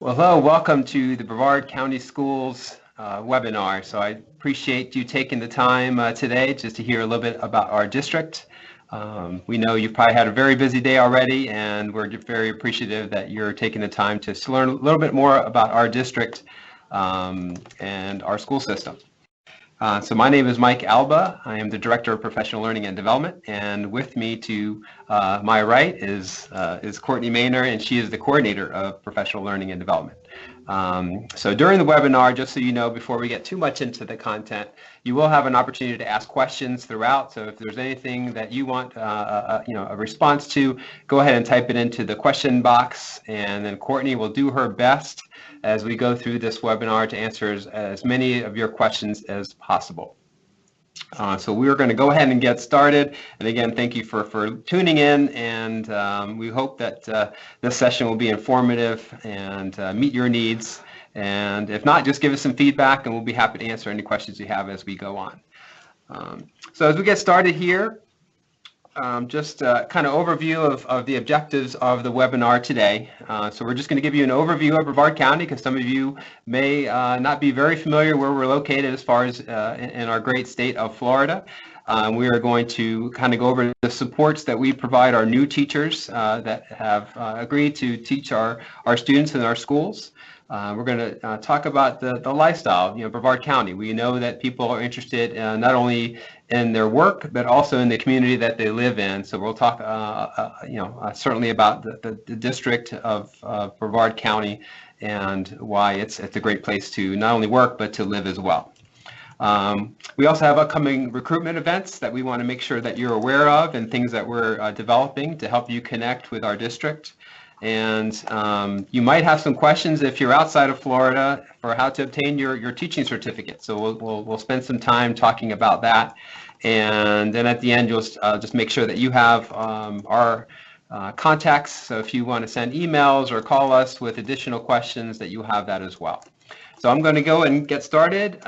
Well, hello, welcome to the Brevard County Schools webinar. So I appreciate you taking the time today just to hear a little bit about our district. We know you've probably had a very busy day already, and we're very appreciative that you're taking the time to learn a little bit more about our district and our school system. So my name is Mike Alba. I am the Director of Professional Learning and Development, and with me to my right is Courtney Maynor, and she is the Coordinator of Professional Learning and Development. So during the webinar, just so you know, before we get too much into the content, you will have an opportunity to ask questions throughout. So if there's anything that you want a response to, go ahead and type it into the question box, and then Courtney will do her best as we go through this webinar to answer as many of your questions as possible. So we're going to go ahead and get started. And again, thank you for tuning in, and we hope that this session will be informative and meet your needs. And if not, just give us some feedback and we'll be happy to answer any questions you have as we go on. So as we get started here, just kind of overview of the objectives of the webinar today. So we're just going to give you an overview of Brevard County because some of you may not be very familiar where we're located as far as in our great state of Florida. We are going to kind of go over the supports that we provide our new teachers that have agreed to teach our students in our schools. We're going to talk about the lifestyle, Brevard County. We know that people are interested not only in their work, but also in the community that they live in. So we'll talk, certainly about the district of Brevard County and why it's a great place to not only work, but to live as well. We also have upcoming recruitment events that we want to make sure that you're aware of and things that we're developing to help you connect with our district. And you might have some questions if you're outside of Florida for how to obtain your teaching certificate. So we'll spend some time talking about that. And then at the end, you'll just make sure that you have our contacts. So if you want to send emails or call us with additional questions, that you have that as well. So I'm going to go and get started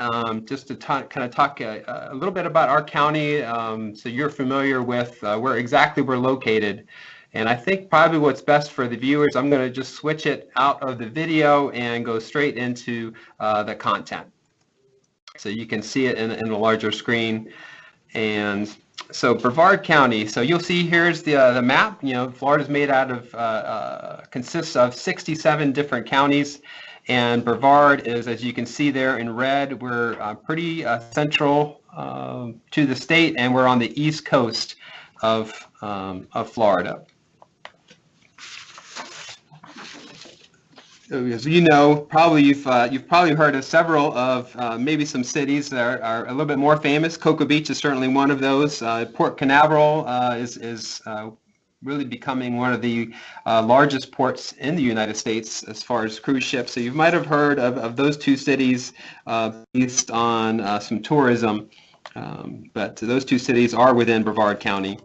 just to kind of talk a little bit about our county so you're familiar with where exactly we're located. And I think probably what's best for the viewers, I'm going to just switch it out of the video and go straight into the content. So you can see it in a larger screen. And so Brevard County, so you'll see here's the map. Florida's made out of, consists of 67 different counties. And Brevard is, as you can see there in red, we're pretty central to the state, and we're on the east coast of Florida. As you know, probably you've probably heard of several of maybe some cities that are a little bit more famous. Cocoa Beach is certainly one of those. Port Canaveral is really becoming one of the largest ports in the United States as far as cruise ships. So you might have heard of those two cities based on some tourism, but those two cities are within Brevard County.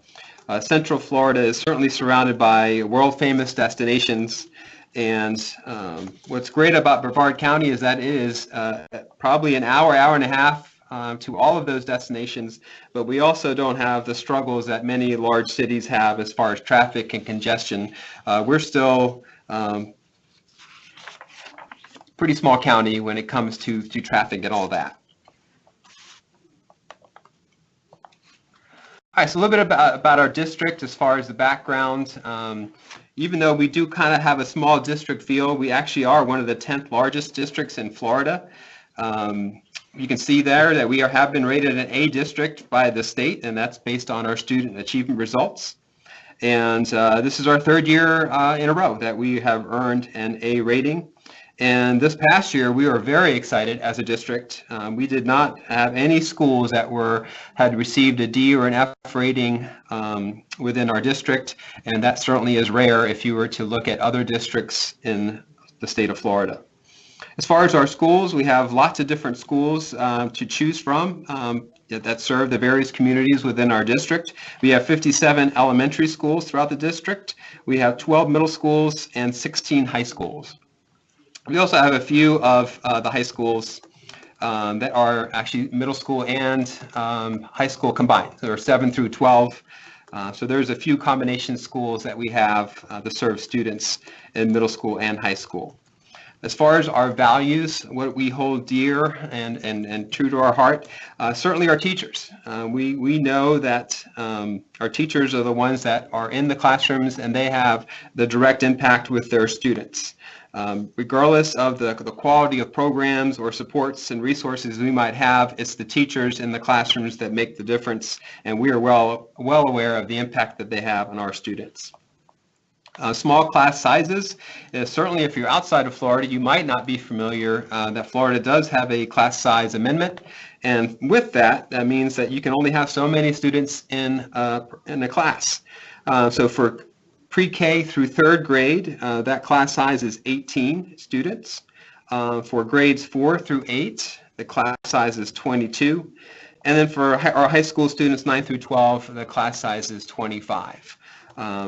Central Florida is certainly surrounded by world-famous destinations. And what's great about Brevard County is that it is probably an hour and a half to all of those destinations, but we also don't have the struggles that many large cities have as far as traffic and congestion. We're still pretty small county when it comes to traffic and all that. All right, so a little bit about our district as far as the background. Even though we do kind of have a small district feel, we actually are one of the 10th largest districts in Florida. You can see there that we have been rated an A district by the state, and that's based on our student achievement results. And this is our third year in a row that we have earned an A rating. And this past year, we were very excited as a district. We did not have any schools that had received a D or an F rating within our district, and that certainly is rare if you were to look at other districts in the state of Florida. As far as our schools, we have lots of different schools to choose from that serve the various communities within our district. We have 57 elementary schools throughout the district. We have 12 middle schools and 16 high schools. We also have a few of the high schools that are actually middle school and high school combined. So there are 7 through 12. So there's a few combination schools that we have that serve students in middle school and high school. As far as our values, what we hold dear and true to our heart, certainly our teachers. We know that our teachers are the ones that are in the classrooms and they have the direct impact with their students. Regardless of the quality of programs or supports and resources we might have, it's the teachers in the classrooms that make the difference, and we are well aware of the impact that they have on our students. Small class sizes, certainly if you're outside of Florida, you might not be familiar that Florida does have a class size amendment. And with that, that means that you can only have so many students in a class. So for pre-K through third grade, that class size is 18 students. For grades 4 through 8, the class size is 22. And then for our high school students 9 through 12, the class size is 25.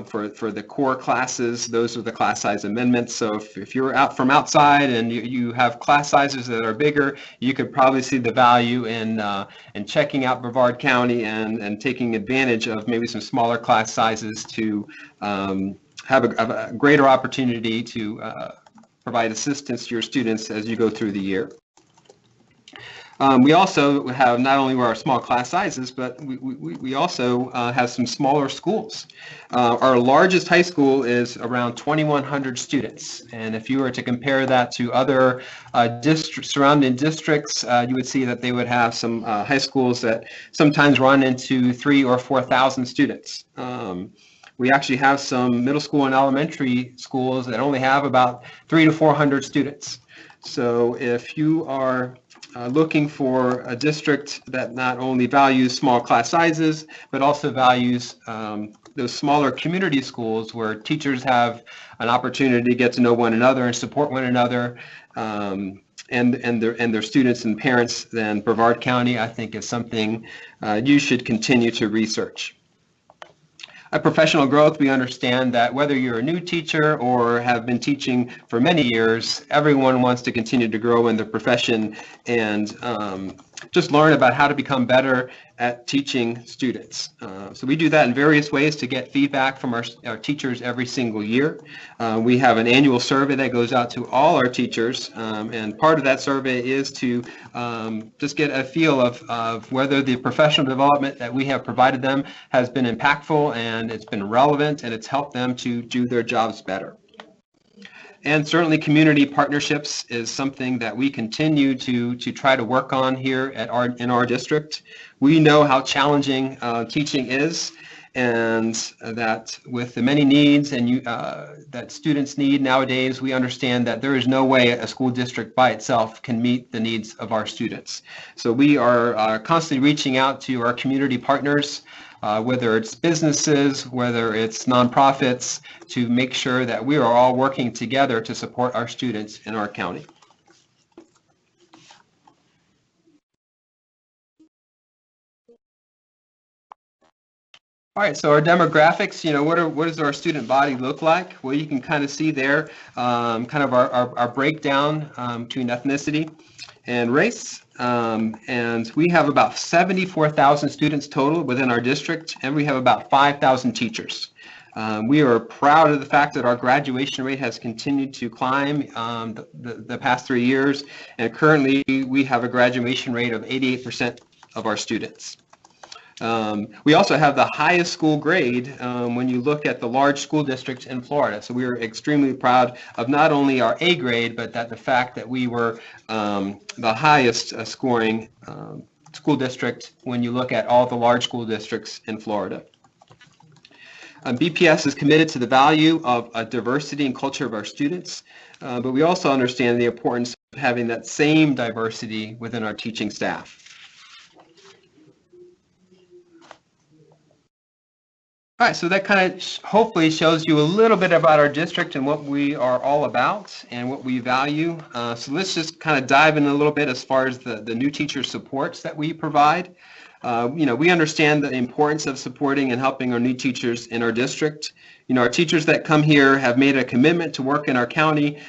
For the core classes, those are the class size amendments. So if you're out from outside and you have class sizes that are bigger, you could probably see the value in checking out Brevard County and taking advantage of maybe some smaller class sizes to have a greater opportunity to provide assistance to your students as you go through the year. We also have not only our small class sizes, but we also have some smaller schools. Our largest high school is around 2,100 students, and if you were to compare that to other surrounding districts, you would see that they would have some high schools that sometimes run into 3,000 or 4,000 students. We actually have some middle school and elementary schools that only have about 300 to 400 students. So if you are looking for a district that not only values small class sizes, but also values those smaller community schools where teachers have an opportunity to get to know one another and support one another, and their students and parents, then Brevard County, I think, is something you should continue to research. At professional growth, we understand that whether you're a new teacher or have been teaching for many years, everyone wants to continue to grow in their profession and just learn about how to become better at teaching students. So we do that in various ways to get feedback from our teachers every single year. We have an annual survey that goes out to all our teachers, and part of that survey is to just get a feel of whether the professional development that we have provided them has been impactful and it's been relevant and it's helped them to do their jobs better. And certainly community partnerships is something that we continue to try to work on here in our district. We know how challenging teaching is, and that with the many needs that students need nowadays, we understand that there is no way a school district by itself can meet the needs of our students. So we are constantly reaching out to our community partners, whether it's businesses, whether it's nonprofits, to make sure that we are all working together to support our students in our county. All right, so our demographics, what does our student body look like? Well, you can kind of see there kind of our breakdown between ethnicity and race. And we have about 74,000 students total within our district, and we have about 5,000 teachers. We are proud of the fact that our graduation rate has continued to climb the past 3 years, and currently we have a graduation rate of 88% of our students. We also have the highest school grade when you look at the large school districts in Florida. So we are extremely proud of not only our A grade, but that the fact that we were the highest scoring school district when you look at all the large school districts in Florida. BPS is committed to the value of diversity and culture of our students, but we also understand the importance of having that same diversity within our teaching staff. All right, so that kind of hopefully shows you a little bit about our district and what we are all about and what we value. So let's just kind of dive in a little bit as far as the new teacher supports that we provide. We understand the importance of supporting and helping our new teachers in our district. Our teachers that come here have made a commitment to work in our county,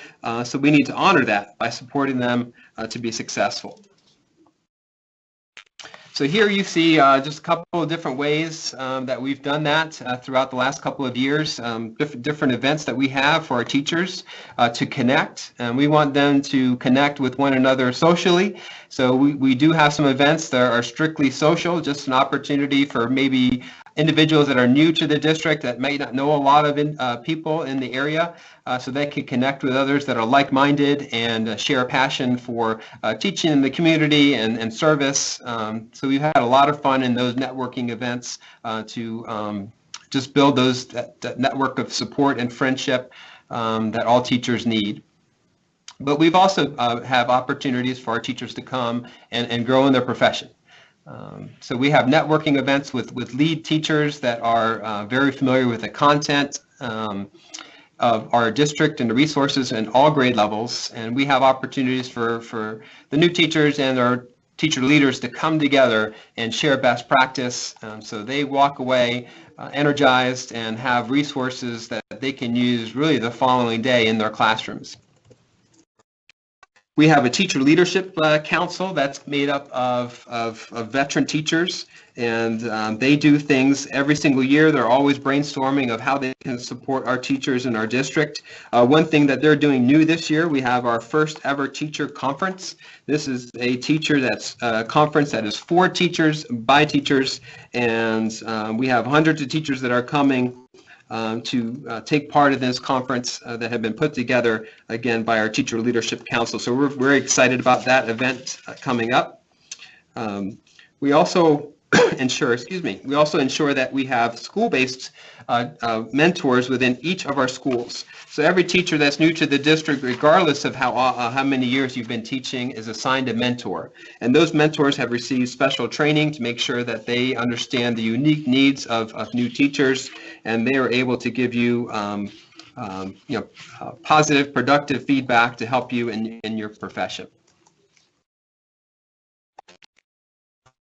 so we need to honor that by supporting them to be successful. So here you see just a couple of different ways that we've done that throughout the last couple of years, different events that we have for our teachers to connect. And we want them to connect with one another socially. So we do have some events that are strictly social, just an opportunity for maybe individuals that are new to the district that may not know a lot of people in the area, so they can connect with others that are like-minded and share a passion for teaching in the community and service. So we've had a lot of fun in those networking events to just build that network of support and friendship that all teachers need. But we've also have opportunities for our teachers to come and grow in their profession. So we have networking events with lead teachers that are very familiar with the content of our district and the resources in all grade levels. And we have opportunities for the new teachers and our teacher leaders to come together and share best practice. So they walk away energized and have resources that they can use really the following day in their classrooms. We have a teacher leadership council that's made up of veteran teachers, and they do things every single year. They're always brainstorming of how they can support our teachers in our district. One thing that they're doing new this year, we have our first ever teacher conference. This is a conference that is for teachers, by teachers, and we have hundreds of teachers that are coming to take part in this conference that have been put together, again, by our Teacher Leadership Council. So we're very excited about that event coming up. We also ensure that we have school-based mentors within each of our schools. So every teacher that's new to the district, regardless of how many years you've been teaching, is assigned a mentor. And those mentors have received special training to make sure that they understand the unique needs of new teachers, and they are able to give you positive, productive feedback to help you in your profession.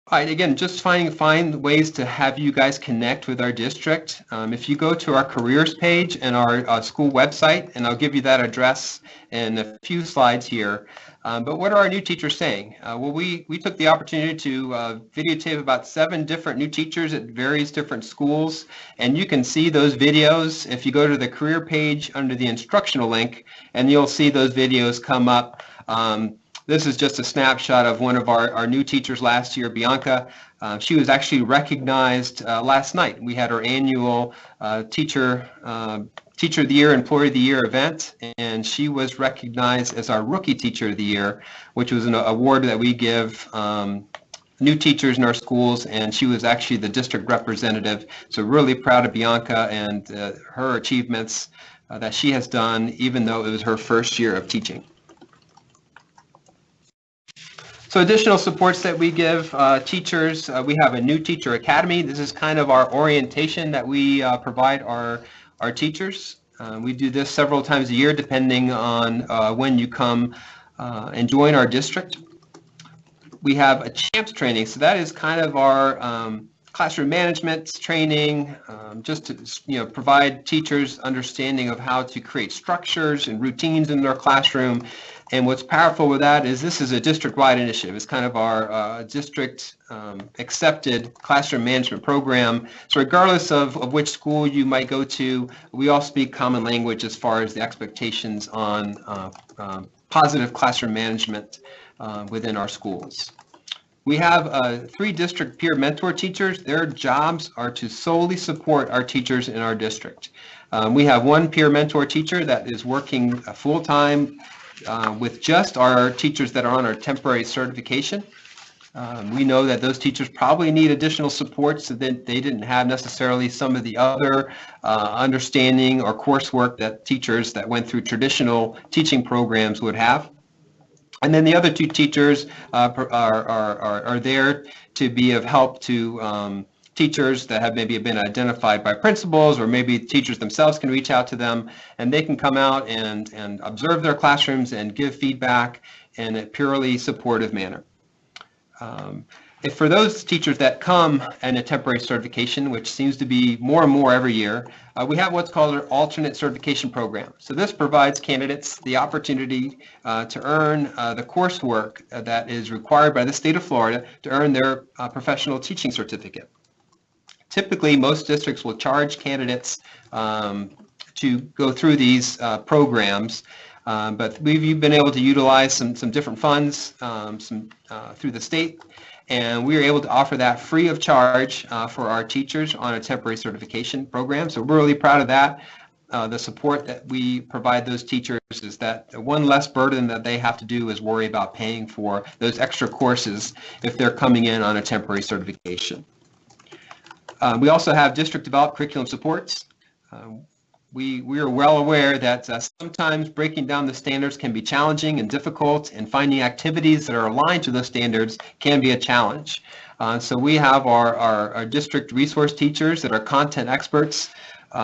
All right, again, just find ways to have you guys connect with our district. If you go to our careers page and our school website, and I'll give you that address in a few slides here. But what are our new teachers saying? Well, we took the opportunity to videotape about 7 different new teachers at various different schools, and you can see those videos if you go to the career page under the instructional link, and you'll see those videos come up. This is just a snapshot of one of our new teachers last year, Bianca. She was actually recognized last night. We had our annual Teacher of the Year, Employee of the Year event, and she was recognized as our Rookie Teacher of the Year, which was an award that we give new teachers in our schools, and she was actually the district representative. So really proud of Bianca and her achievements that she has done, even though it was her first year of teaching. So additional supports that we give teachers, we have a new teacher academy. This is kind of our orientation that we provide our teachers. We do this several times a year depending on when you come and join our district. We have a CHAMPS training, so that is kind of our classroom management training, just to provide teachers understanding of how to create structures and routines in their classroom. And what's powerful with that is this is a district-wide initiative. It's kind of our district accepted classroom management program. So regardless of which school you might go to, we all speak common language as far as the expectations on positive classroom management within our schools. We have 3 district peer mentor teachers. Their jobs are to solely support our teachers in our district. We have 1 peer mentor teacher that is working full-time with just our teachers that are on our temporary certification. We know that those teachers probably need additional support, so that they didn't have necessarily some of the other understanding or coursework that teachers that went through traditional teaching programs would have. And then the other 2 teachers are there to be of help to teachers that have maybe been identified by principals, or maybe teachers themselves can reach out to them, and they can come out and observe their classrooms and give feedback in a purely supportive manner. For those teachers that come in a temporary certification, which seems to be more and more every year, we have what's called an alternate certification program. So this provides candidates the opportunity to earn the coursework that is required by the state of Florida to earn their professional teaching certificate. Typically, most districts will charge candidates to go through these programs, but we've been able to utilize some different funds through the state, and we are able to offer that free of charge for our teachers on a temporary certification program. So we're really proud of that. The support that we provide those teachers is that one less burden that they have to do is worry about paying for those extra courses if they're coming in on a temporary certification. We also have district developed curriculum supports. We are well aware that sometimes breaking down the standards can be challenging and difficult, and finding activities that are aligned to those standards can be a challenge. So we have our district resource teachers that are content experts.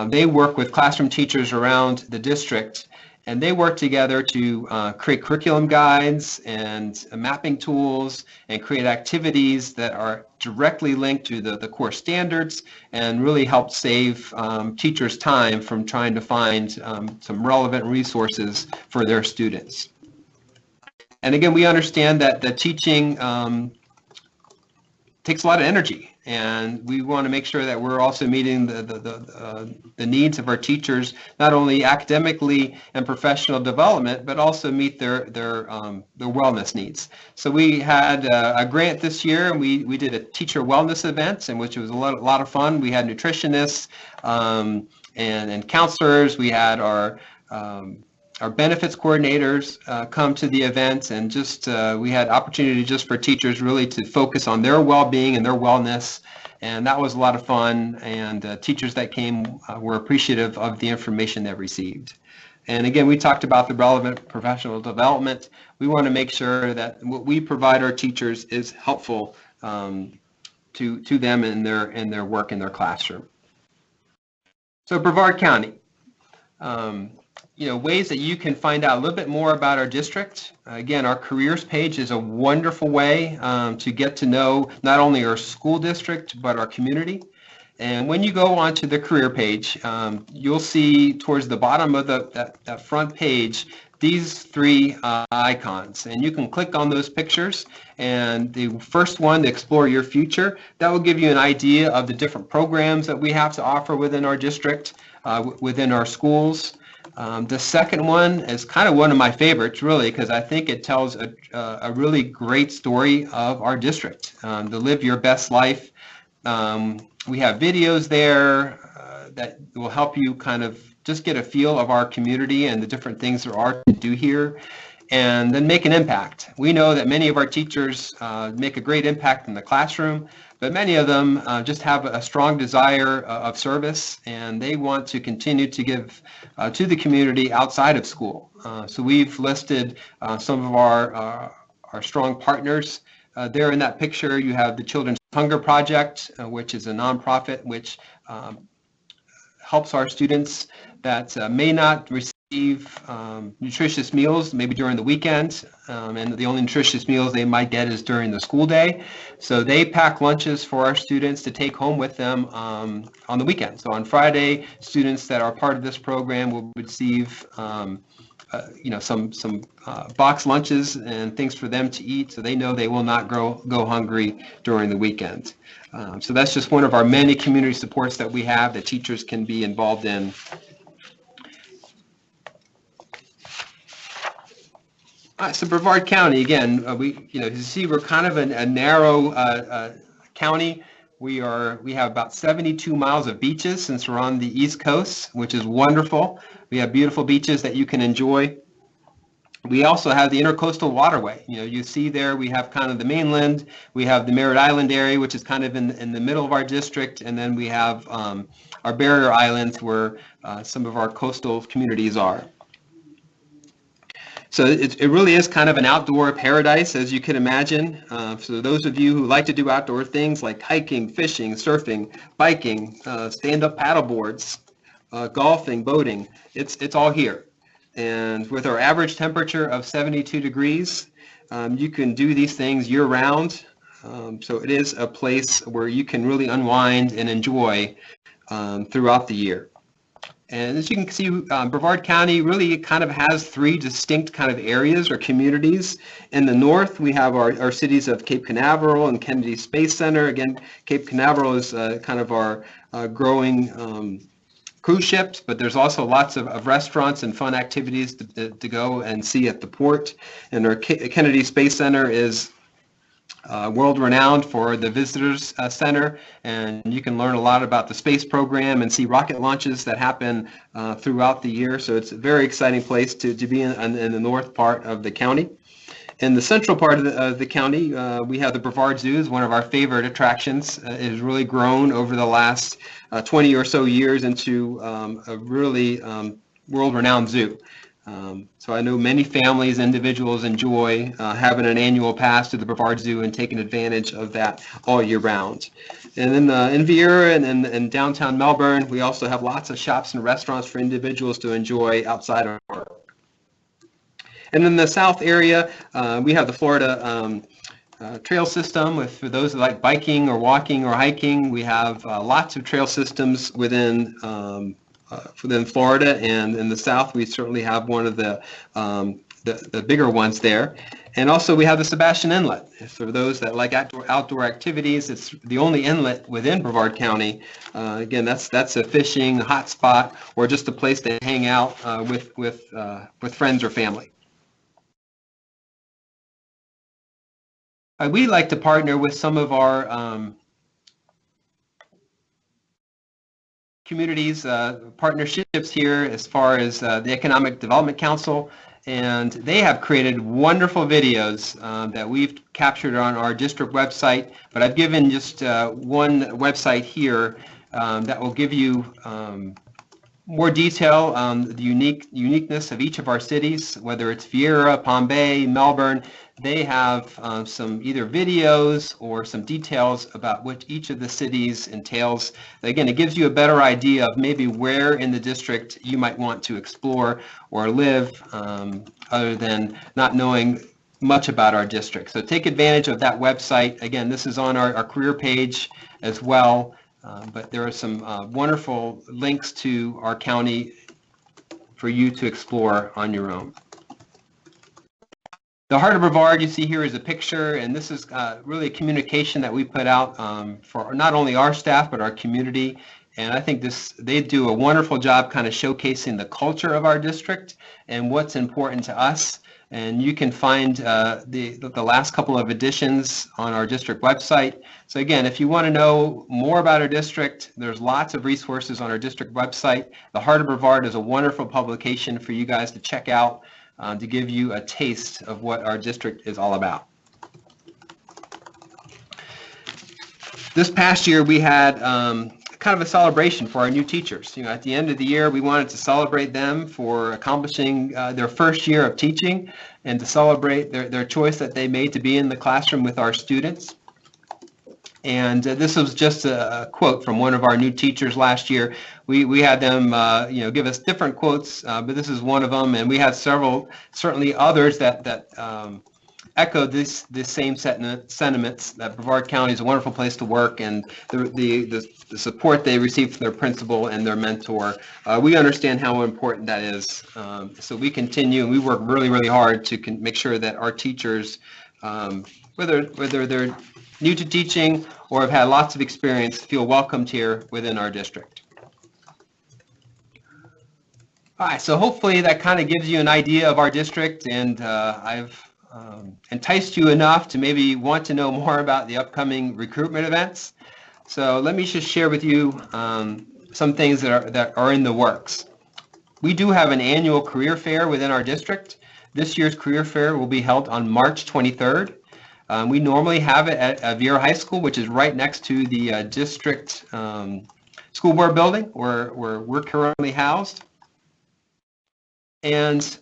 They work with classroom teachers around the district, and they work together to create curriculum guides and mapping tools and create activities that are directly linked to the core standards and really help save teachers time from trying to find some relevant resources for their students. And again, we understand that the teaching takes a lot of energy, and we want to make sure that we're also meeting the needs of our teachers, not only academically and professional development, but also meet their wellness needs. So we had a grant this year, and we did a teacher wellness event, in which it was a lot of fun. We had nutritionists and counselors. We had our benefits coordinators come to the event, and just we had opportunity just for teachers really to focus on their well-being and their wellness, and that was a lot of fun, and teachers that came were appreciative of the information they received. And again, we talked about the relevant professional development. We want to make sure that what we provide our teachers is helpful to them in their work in their classroom. So Brevard County. Ways that you can find out a little bit more about our district. Again, our careers page is a wonderful way to get to know not only our school district, but our community. And when you go onto the career page, you'll see towards the bottom of that front page, these three icons, and you can click on those pictures. And the first one, to explore your future, that will give you an idea of the different programs that we have to offer within our district, within our schools. The second one is kind of one of my favorites, really, because I think it tells a really great story of our district, to live your best life. We have videos there that will help you kind of just get a feel of our community and the different things there are to do here, and then make an impact. We know that many of our teachers make a great impact in the classroom, but many of them just have a strong desire of service, and they want to continue to give to the community outside of school. So we've listed some of our strong partners. There in that picture, you have the Children's Hunger Project, which is a nonprofit which helps our students that may not receive nutritious meals maybe during the weekend, and the only nutritious meals they might get is during the school day. So they pack lunches for our students to take home with them on the weekend. So on Friday, students that are part of this program will receive some box lunches and things for them to eat, so they know they will not go hungry during the weekend. So that's just one of our many community supports that we have that teachers can be involved in. So Brevard County, again, you see we're kind of a narrow county. We have about 72 miles of beaches since we're on the East Coast, which is wonderful. We have beautiful beaches that you can enjoy. We also have the Intercoastal Waterway. You see there we have kind of the mainland. We have the Merritt Island area, which is kind of in the middle of our district, and then we have our barrier islands where some of our coastal communities are. So it really is kind of an outdoor paradise, as you can imagine. So those of you who like to do outdoor things like hiking, fishing, surfing, biking, stand-up paddle boards, golfing, boating, it's all here. And with our average temperature of 72 degrees, you can do these things year-round. So it is a place where you can really unwind and enjoy throughout the year. And as you can see, Brevard County really kind of has three distinct kind of areas or communities. In the north, we have our cities of Cape Canaveral and Kennedy Space Center. Again, Cape Canaveral is kind of our growing cruise ships, but there's also lots of restaurants and fun activities to go and see at the port. And our Kennedy Space Center is world-renowned for the Visitors Center, and you can learn a lot about the space program and see rocket launches that happen throughout the year. So it's a very exciting place to be in the north part of the county. In the central part of the county, we have the Brevard Zoo, is one of our favorite attractions. It has really grown over the last 20 or so years into a really world-renowned zoo. So I know many families, individuals enjoy having an annual pass to the Brevard Zoo and taking advantage of that all year round. And then in Vieira and in downtown Melbourne, we also have lots of shops and restaurants for individuals to enjoy outside of work. And in the south area, we have the Florida trail system. For those that like biking or walking or hiking, we have lots of trail systems within Florida, and in the south we certainly have one of the bigger ones there. And also we have the Sebastian Inlet. For those that like outdoor activities, it's the only inlet within Brevard County. Again, that's a fishing hotspot or just a place to hang out with friends or family. We like to partner with some of our communities, partnerships here as far as the Economic Development Council, and they have created wonderful videos that we've captured on our district website, but I've given just one website here that will give you more detail on the uniqueness of each of our cities, whether it's Vieira, Palm Bay, Melbourne. They have some either videos or some details about what each of the cities entails. Again, it gives you a better idea of maybe where in the district you might want to explore or live, other than not knowing much about our district. So take advantage of that website. Again, this is on our career page as well, but there are some wonderful links to our county for you to explore on your own. The Heart of Brevard you see here is a picture, and this is really a communication that we put out for not only our staff but our community. And I think they do a wonderful job kind of showcasing the culture of our district and what's important to us. And you can find the last couple of editions on our district website. So again, if you want to know more about our district, there's lots of resources on our district website. The Heart of Brevard is a wonderful publication for you guys to check out, to give you a taste of what our district is all about. This past year we had kind of a celebration for our new teachers. At the end of the year we wanted to celebrate them for accomplishing their first year of teaching and to celebrate their choice that they made to be in the classroom with our students. And this was just a quote from one of our new teachers last year. We had them give us different quotes, but this is one of them, and we had several, certainly others that echo this same sentiments, that Brevard County is a wonderful place to work, and the support they receive from their principal and their mentor. We understand how important that is. So we continue, and we work really, really hard to make sure that our teachers, whether they're new to teaching or have had lots of experience, feel welcomed here within our district. All right, so hopefully that kind of gives you an idea of our district, and I've enticed you enough to maybe want to know more about the upcoming recruitment events. So let me just share with you some things that are in the works. We do have an annual career fair within our district. This year's career fair will be held on March 23rd. We normally have it at Vieira High School, which is right next to the district school board building where we're currently housed. And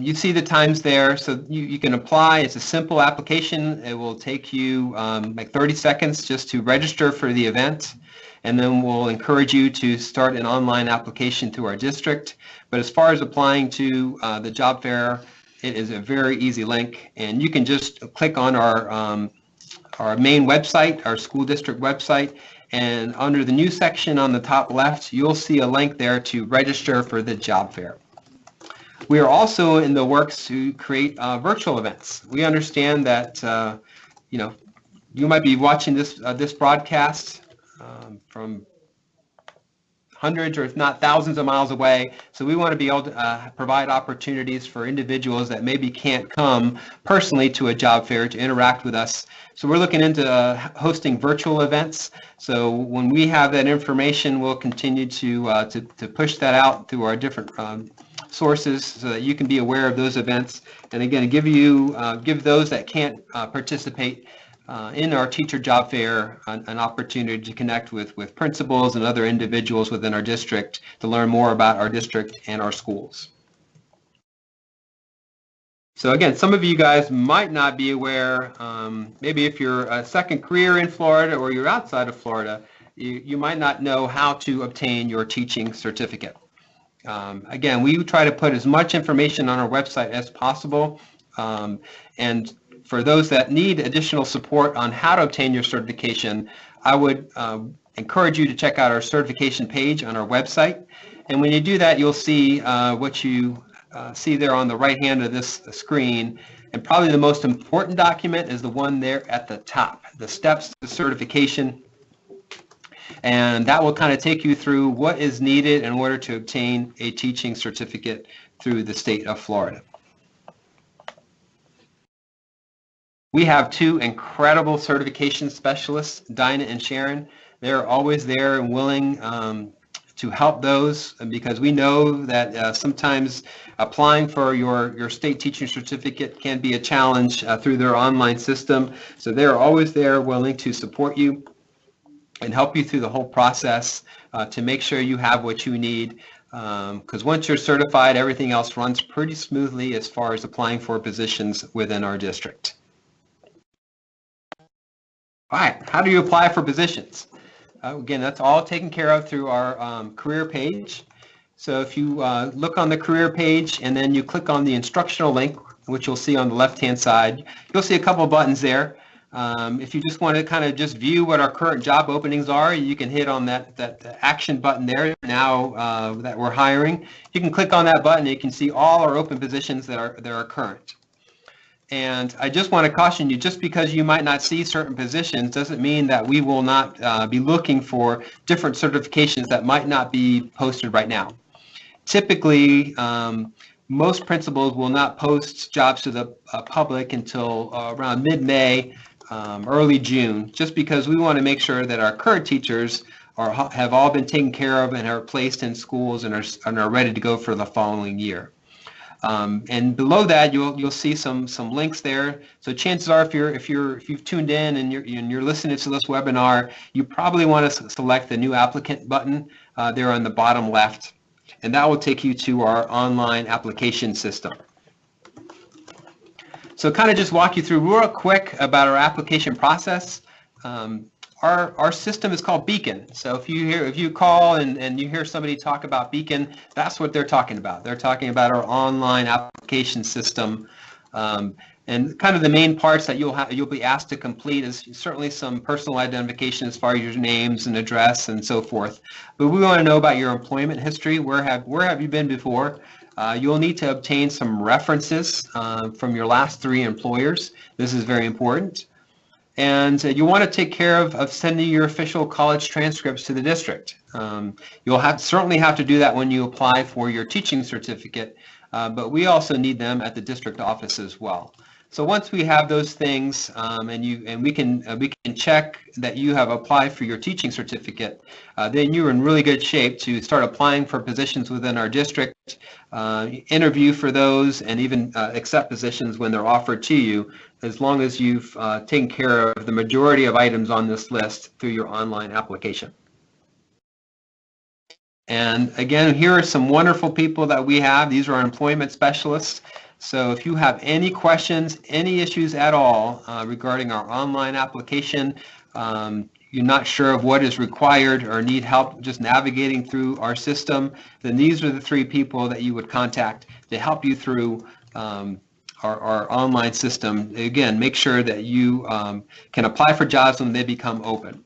you see the times there, so you can apply. It's a simple application. It will take you like 30 seconds just to register for the event, and then we'll encourage you to start an online application through our district. But as far as applying to the job fair, it is a very easy link, and you can just click on our our main website, our school district website, and under the new section on the top left, you'll see a link there to register for the job fair. We are also in the works to create virtual events. We understand that you might be watching this broadcast from hundreds or if not thousands of miles away. So we want to be able to provide opportunities for individuals that maybe can't come personally to a job fair to interact with us. So we're looking into hosting virtual events. So when we have that information, we'll continue to push that out through our different sources so that you can be aware of those events. And again, give those that can't participate in our teacher job fair an opportunity to connect with principals and other individuals within our district to learn more about our district and our schools. So again, some of you guys might not be aware, maybe if you're a second career in Florida or you're outside of Florida, you might not know how to obtain your teaching certificate. Again, we try to put as much information on our website as possible, and for those that need additional support on how to obtain your certification, I would encourage you to check out our certification page on our website. And when you do that, you'll see what you see there on the right hand of this screen. And probably the most important document is the one there at the top, the steps to certification. And that will kind of take you through what is needed in order to obtain a teaching certificate through the state of Florida. We have two incredible certification specialists, Dinah and Sharon. They're always there and willing to help those, because we know that sometimes applying for your state teaching certificate can be a challenge through their online system. So they're always there willing to support you and help you through the whole process to make sure you have what you need. Because once you're certified, everything else runs pretty smoothly as far as applying for positions within our district. All right, how do you apply for positions? Again, that's all taken care of through our career page. So if you look on the career page and then you click on the instructional link, which you'll see on the left-hand side, you'll see a couple of buttons there. If you just want to kind of just view what our current job openings are, you can hit on that action button there now that we're hiring. You can click on that button and you can see all our open positions that are current. And I just want to caution you, just because you might not see certain positions doesn't mean that we will not be looking for different certifications that might not be posted right now. Typically, most principals will not post jobs to the public until around mid-May, early June, just because we want to make sure that our current teachers have all been taken care of and are placed in schools and are ready to go for the following year. And below that, you'll see some links there. So chances are, if you've tuned in and you're listening to this webinar, you probably want to select the new applicant button there on the bottom left, and that will take you to our online application system. So kind of just walk you through real quick about our application process. Our system is called Beacon. So if you call and you hear somebody talk about Beacon, that's what they're talking about. They're talking about our online application system. And kind of the main parts that you'll be asked to complete is certainly some personal identification as far as your names and address and so forth. But we want to know about your employment history. Where have you been before? You'll need to obtain some references from your last 3 employers. This is very important. And you want to take care of sending your official college transcripts to the district. You'll certainly have to do that when you apply for your teaching certificate, but we also need them at the district office as well. So once we have those things, and we can check that you have applied for your teaching certificate, then you're in really good shape to start applying for positions within our district, interview for those, and even accept positions when they're offered to you, as long as you've taken care of the majority of items on this list through your online application. And again, here are some wonderful people that we have. These are our employment specialists. So if you have any questions, any issues at all regarding our online application, you're not sure of what is required or need help just navigating through our system, then these are the 3 people that you would contact to help you through our online system. Again, make sure that you can apply for jobs when they become open.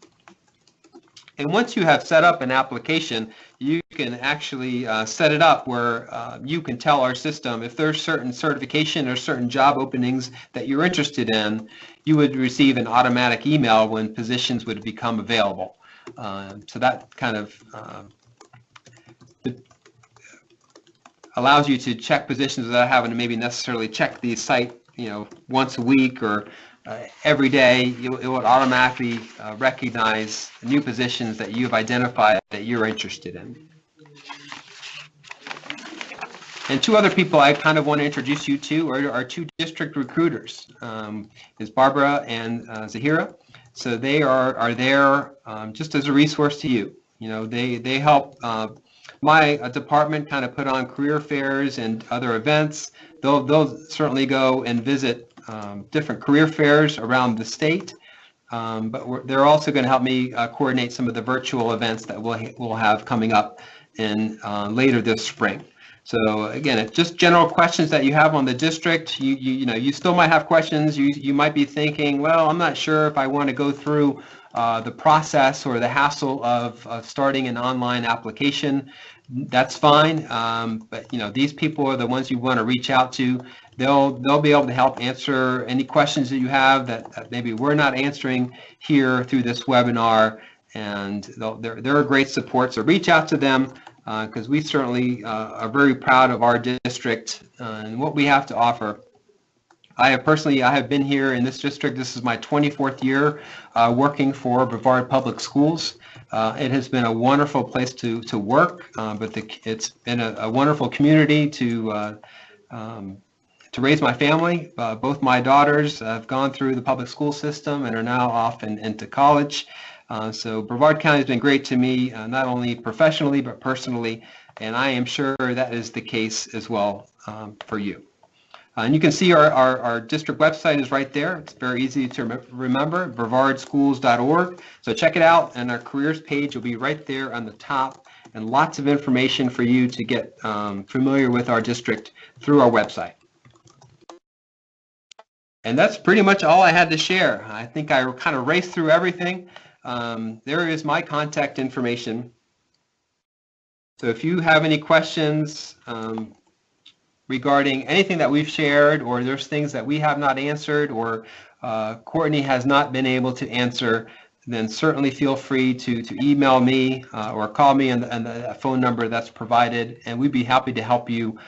And once you have set up an application, you can actually set it up where you can tell our system if there's certain certification or certain job openings that you're interested in, you would receive an automatic email when positions would become available. So that kind of allows you to check positions without having to maybe necessarily check the site, once a week or every day. It will automatically recognize new positions that you've identified that you're interested in. And two other people I kind of want to introduce you to are two district recruiters, is Barbara and Zahira. So they are there just as a resource to you. They help my department kind of put on career fairs and other events. They'll certainly go and visit different career fairs around the state, but they're also going to help me coordinate some of the virtual events that we'll have coming up in later this spring. So again, it's just general questions that you have on the district. You still might have questions. You might be thinking, well, I'm not sure if I want to go through the process or the hassle of starting an online application. That's fine, but these people are the ones you want to reach out to. They'll be able to help answer any questions that you have that maybe we're not answering here through this webinar, and they're a great support. So reach out to them because we certainly are very proud of our district and what we have to offer. I have been here in this district. This is my 24th year working for Brevard Public Schools. It has been a wonderful place to work, but it's been a wonderful community to raise my family. Both my daughters have gone through the public school system and are now off into college. So Brevard County has been great to me, not only professionally but personally, and I am sure that is the case as well for you. And you can see our district website is right there. It's very easy to remember, brevardschools.org. So check it out, and our careers page will be right there on the top, and lots of information for you to get familiar with our district through our website. And that's pretty much all I had to share. I think I kind of raced through everything. There is my contact information. So if you have any questions regarding anything that we've shared, or there's things that we have not answered, or Courtney has not been able to answer, then certainly feel free to email me or call me on the phone number that's provided, and we'd be happy to help you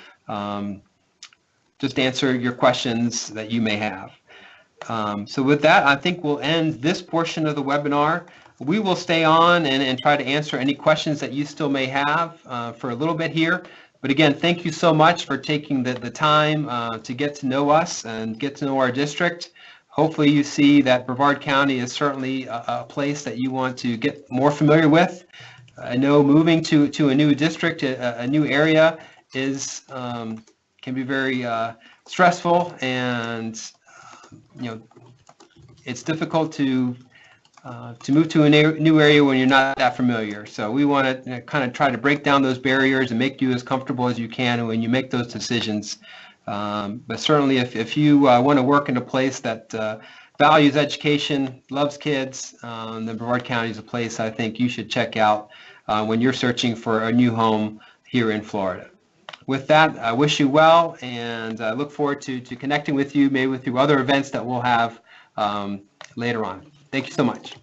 just answer your questions that you may have. So with that, I think we'll end this portion of the webinar. We will stay on and try to answer any questions that you still may have for a little bit here. But again, thank you so much for taking the time to get to know us and get to know our district. Hopefully you see that Brevard County is certainly a place that you want to get more familiar with. I know moving to a new district, a new area, can be very stressful, and it's difficult to move to a new area when you're not that familiar. So we want to kind of try to break down those barriers and make you as comfortable as you can when you make those decisions. But certainly if you want to work in a place that values education, loves kids, then Brevard County is a place I think you should check out when you're searching for a new home here in Florida. With that, I wish you well, and I look forward to connecting with you, maybe through other events that we'll have later on. Thank you so much.